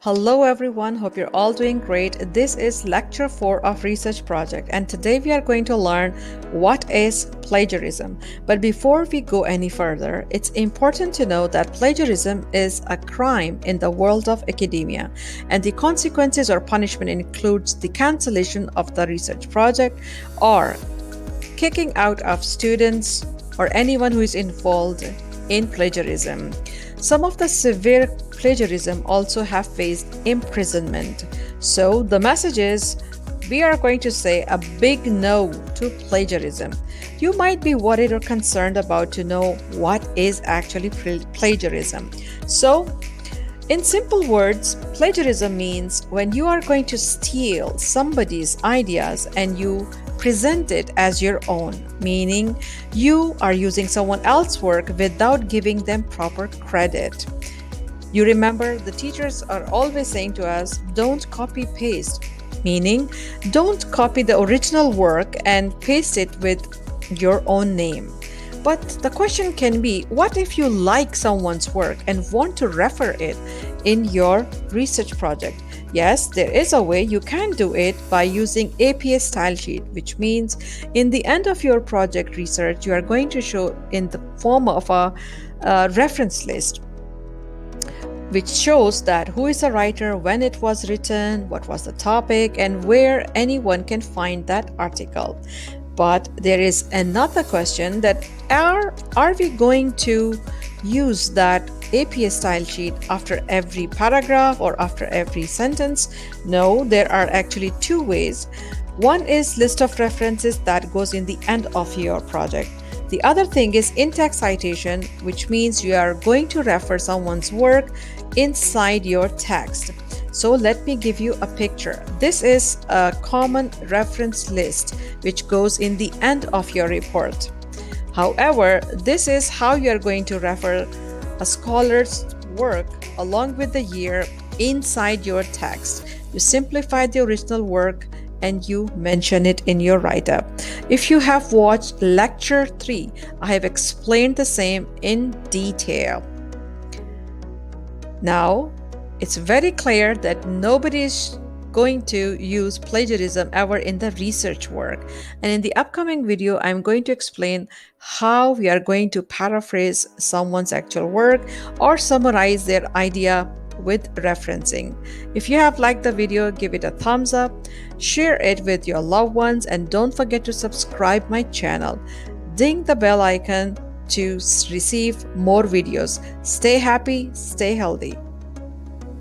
Hello everyone, hope you're all doing great. This is lecture 4 of research project and today we are going to learn what is plagiarism. But before we go any further, it's important to know that plagiarism is a crime in the world of academia and the consequences or punishment includes the cancellation of the research project or kicking out of students or anyone who is involved in plagiarism. Some of the severe plagiarism also have faced imprisonment. So the message is we are going to say a big no to plagiarism. You might be worried or concerned about to know what is actually plagiarism. So in simple words, plagiarism means when you are going to steal somebody's ideas and you present it as your own, meaning you are using someone else's work without giving them proper credit. You remember the teachers are always saying to us, don't copy paste, meaning don't copy the original work and paste it with your own name. But the question can be, what if you like someone's work and want to refer it in your research project? Yes, there is a way you can do it by using APA style sheet, which means in the end of your project research, you are going to show in the form of a reference list which shows that who is the writer, when it was written, what was the topic, and where anyone can find that article. But there is another question that are we going to use that APA style sheet after every paragraph or after every sentence? No, there are actually two ways. One is list of references that goes in the end of your project. The other thing is in-text citation, which means you are going to refer someone's work inside your text. So let me give you a picture. This is a common reference list which goes in the end of your report. However, this is how you are going to refer a scholar's work along with the year inside your text. You simplify the original work and you mention it in your write-up. If you have watched lecture 3, I have explained the same in detail. Now, it's very clear that nobody is going to use plagiarism ever in the research work. And in the upcoming video, I'm going to explain how we are going to paraphrase someone's actual work or summarize their idea with referencing. If you have liked the video, give it a thumbs up, share it with your loved ones, and don't forget to subscribe my channel. Ding the bell icon to receive more videos. Stay happy, stay healthy.